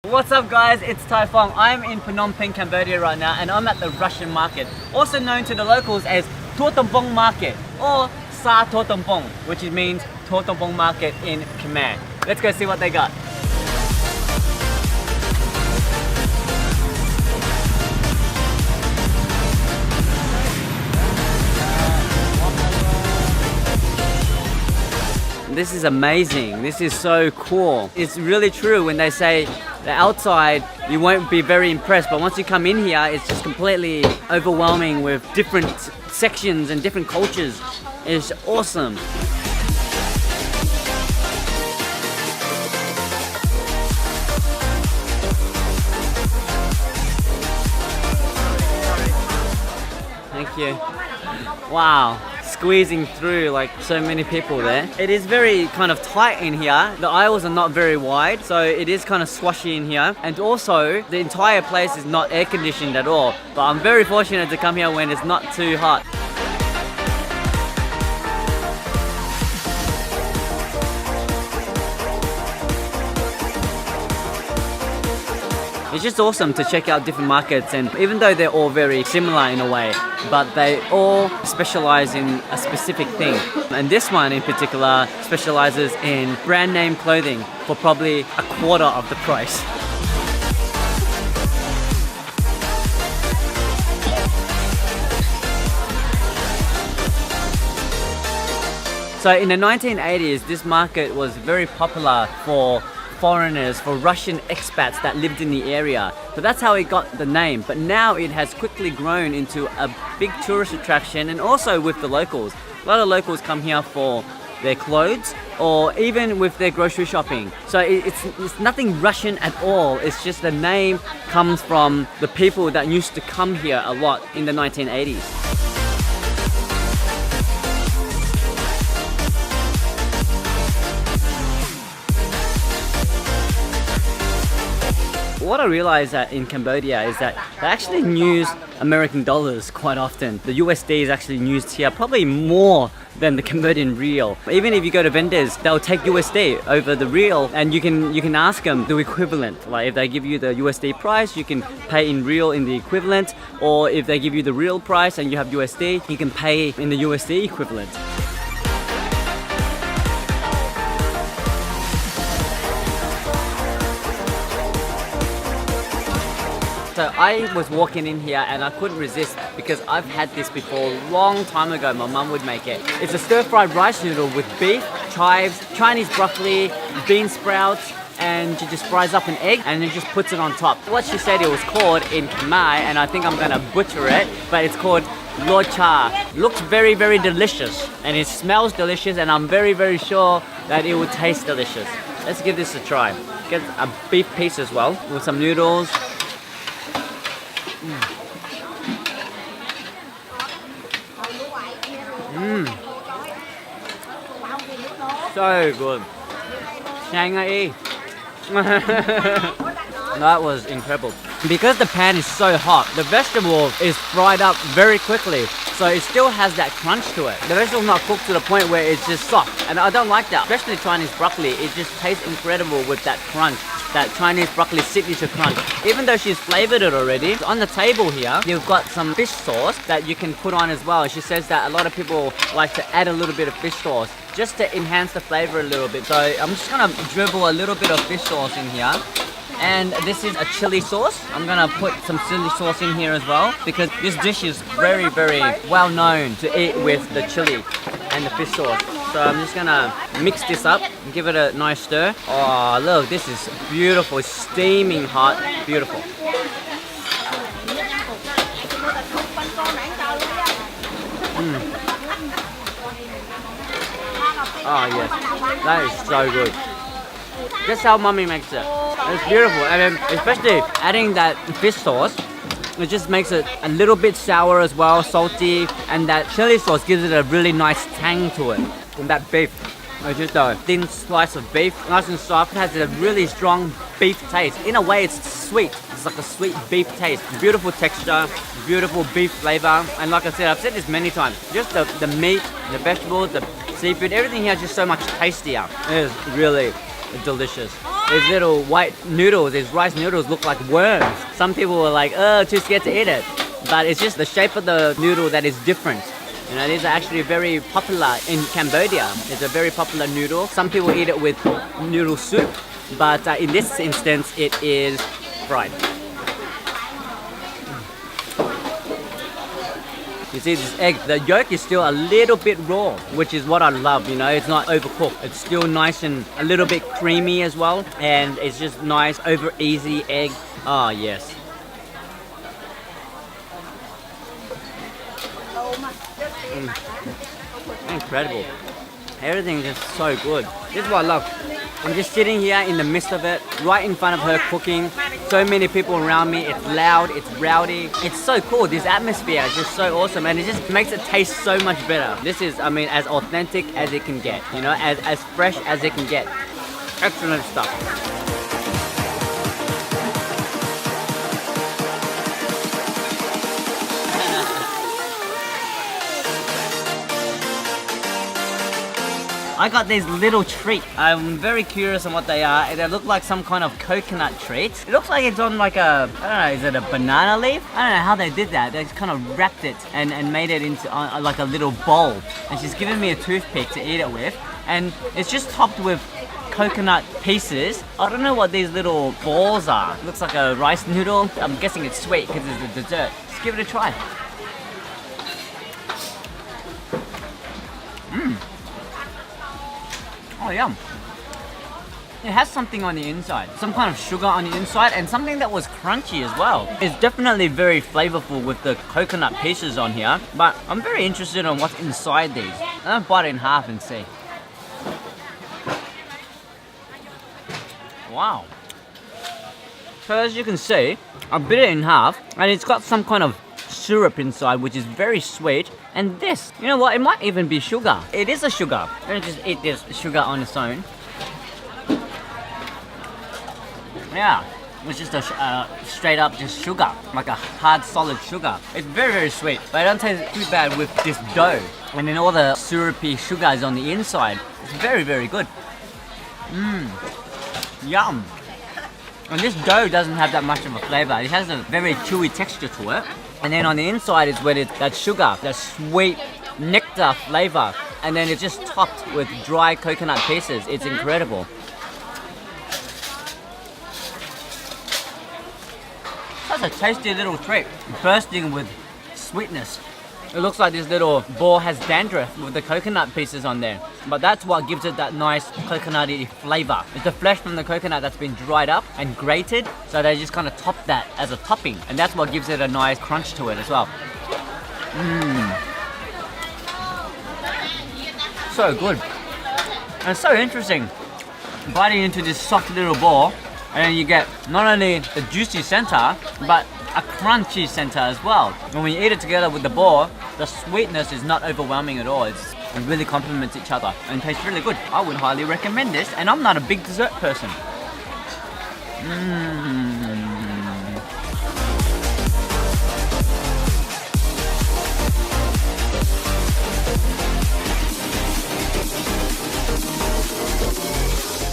What's up guys, it's Tai Fong. I'm in Phnom Penh, Cambodia right now and I'm at the Russian market, also known to the locals as Toul Tom Poung market or Phsar Toul Tom Poung, which means Toul Tom Poung market in Khmer. Let's go see what they got. This is amazing. This is so cool. It's really true when they say the outside you won't be very impressed, but once you come in here it's just completely overwhelming with different sections and different cultures. It's awesome. Thank you. Wow. Squeezing through like so many people there. It is very kind of tight in here. The aisles are not very wide, so it is kind of squashy in here. And also, the entire place is not air conditioned at all. But I'm very fortunate to come here when it's not too hot. It's just awesome to check out different markets, and even though they're all very similar in a way, but they all specialize in a specific thing. And this one in particular specializes in brand name clothing for probably a quarter of the price. So in the 1980s, this market was very popular for foreigners, for Russian expats that lived in the area. So that's how it got the name. But now it has quickly grown into a big tourist attraction, and also with the locals. A lot of locals come here for their clothes or even with their grocery shopping. So it's nothing Russian at all. It's just the name comes from the people that used to come here a lot in the 1980s. What I realized that in Cambodia is that they actually use American dollars quite often. The USD is actually used here probably more than the Cambodian real. Even if you go to vendors, they'll take USD over the real, and you can ask them the equivalent. Like if they give you the USD price, you can pay in real in the equivalent, or if they give you the real price and you have USD, you can pay in the USD equivalent. So I was walking in here and I couldn't resist because I've had this before a long time ago. My mum would make it. It's a stir-fried rice noodle with beef, chives, Chinese broccoli, bean sprouts, and she just fries up an egg and then just puts it on top. What she said it was called in Khmer, and I think I'm gonna butcher it, but it's called lo cha. Looks very, very delicious, and it smells delicious, and I'm very, very sure that it will taste delicious. Let's give this a try. Get a beef piece as well with some noodles. So good. That was incredible. Because the pan is so hot, the vegetable is fried up very quickly, so it still has that crunch to it. The vegetable's not cooked to the point where it's just soft, and I don't like that. Especially Chinese broccoli, it just tastes incredible with that crunch, that Chinese broccoli signature crunch. Even though she's flavored it already, on the table here, you've got some fish sauce that you can put on as well. She says that a lot of people like to add a little bit of fish sauce just to enhance the flavor a little bit. So I'm just gonna dribble a little bit of fish sauce in here. And this is a chili sauce. I'm gonna put some chili sauce in here as well because this dish is very, very well known to eat with the chili and the fish sauce. So I'm just gonna mix this up and give it a nice stir. Oh, look, this is beautiful. It's steaming hot. Beautiful. Oh yes, that is so good. That's how mommy makes it. It's beautiful, and then especially adding that fish sauce, it just makes it a little bit sour as well, salty, and that chili sauce gives it a really nice tang to it. And that beef, it's just a thin slice of beef, nice and soft. It has a really strong beef taste. In a way, it's sweet. It's like a sweet beef taste. Beautiful texture, beautiful beef flavor, and like I said, I've said this many times, just the meat, the vegetables, the seafood, everything here is just so much tastier. It is really delicious. these little white noodles, these rice noodles look like worms. Some people were like, oh, too scared to eat it. But it's just the shape of the noodle that is different. You know, these are actually very popular in Cambodia. It's a very popular noodle. Some people eat it with noodle soup, but in this instance, it is fried. You see this egg, the yolk is still a little bit raw, which is what I love, you know, it's not overcooked. It's still nice and a little bit creamy as well, and it's just nice, over easy egg. Oh, yes. Incredible. Everything is just so good. This is what I love. I'm just sitting here in the midst of it, right in front of her cooking. So many people around me. It's loud, it's rowdy. It's so cool. This atmosphere is just so awesome, and it just makes it taste so much better. This is, I mean, as authentic as it can get, you know, as fresh as it can get. Excellent stuff. I got these little treats. I'm very curious on what they are. They look like some kind of coconut treats. It looks like it's on like a, I don't know, is it a banana leaf? I don't know how they did that. They just kind of wrapped it and made it into like a little bowl. And she's given me a toothpick to eat it with. And it's just topped with coconut pieces. I don't know what these little balls are. It looks like a rice noodle. I'm guessing it's sweet because it's a dessert. Let's give it a try. Oh, yum. It has something on the inside, some kind of sugar on the inside, and something that was crunchy as well. It's definitely very flavorful with the coconut pieces on here, but I'm very interested in what's inside these. I'm gonna bite it in half and see. Wow. So as you can see, I bit it in half, and it's got some kind of syrup inside, which is very sweet. And this, you know what, it might even be sugar. It is a sugar. I'm gonna just eat this sugar on its own. Yeah, it's just a straight up just sugar, like a hard solid sugar. It's very, very sweet, but it doesn't taste too bad with this dough. And then all the syrupy sugars on the inside. It's very, very good. Yum. And this dough doesn't have that much of a flavor. It has a very chewy texture to it. And then on the inside is where it's that sugar, that sweet nectar flavor. And then it's just topped with dry coconut pieces. It's incredible. That's a tasty little treat, bursting with sweetness. It looks like this little ball has dandruff with the coconut pieces on there. But that's what gives it that nice coconutty flavor. It's the flesh from the coconut that's been dried up and grated, so they just kind of top that as a topping. And that's what gives it a nice crunch to it as well. So good. And it's so interesting. Biting into this soft little ball, and then you get not only the juicy center, but a crunchy center as well. And when you eat it together with the ball, the sweetness is not overwhelming at all. It really complements each other and tastes really good. I would highly recommend this, and I'm not a big dessert person.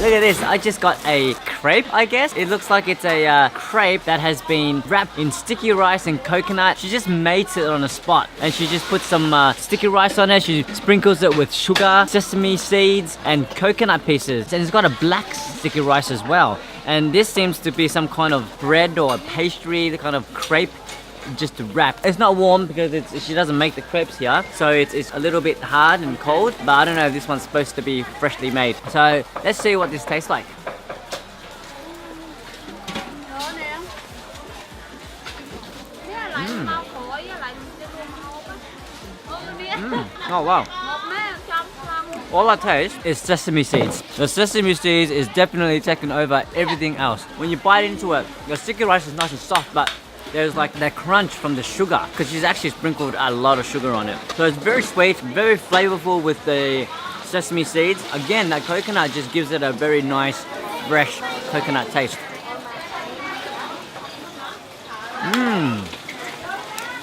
Look at this, I just got a crepe, I guess. It looks like it's a crepe that has been wrapped in sticky rice and coconut. She just makes it on the spot, and she just puts some sticky rice on it. She sprinkles it with sugar, sesame seeds, and coconut pieces. And it's got a black sticky rice as well. And this seems to be some kind of bread or a pastry, the kind of crepe, just wrapped. It's not warm because she doesn't make the crepes here, so it's a little bit hard and cold, but I don't know if this one's supposed to be freshly made. So let's see what this tastes like. Oh wow. All I taste is sesame seeds. The sesame seeds is definitely taking over everything else. When you bite into it, the sticky rice is nice and soft, but there's like that crunch from the sugar, because she's actually sprinkled a lot of sugar on it. So it's very sweet, very flavorful with the sesame seeds. Again, that coconut just gives it a very nice, fresh coconut taste.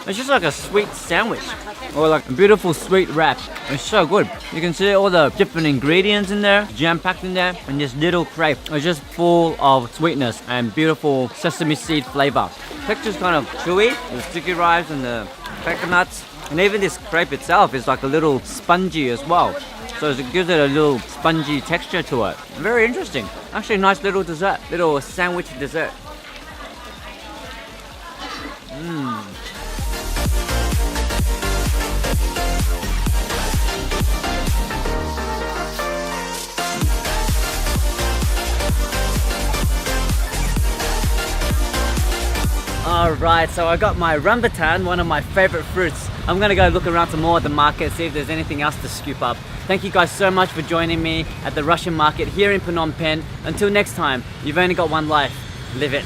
It's just like a sweet sandwich or like a beautiful sweet wrap. It's so good. You can see all the different ingredients in there, jam-packed in there, and this little crepe is just full of sweetness and beautiful sesame seed flavor. Texture's kind of chewy, the sticky rice and the coconuts, and even this crepe itself is like a little spongy as well. So it gives it a little spongy texture to it. Very interesting. Actually, nice little dessert, little sandwich dessert. Alright, so I got my rambutan, one of my favorite fruits. I'm gonna go look around some more at the market, see if there's anything else to scoop up. Thank you guys so much for joining me at the Russian market here in Phnom Penh. Until next time, you've only got one life. Live it.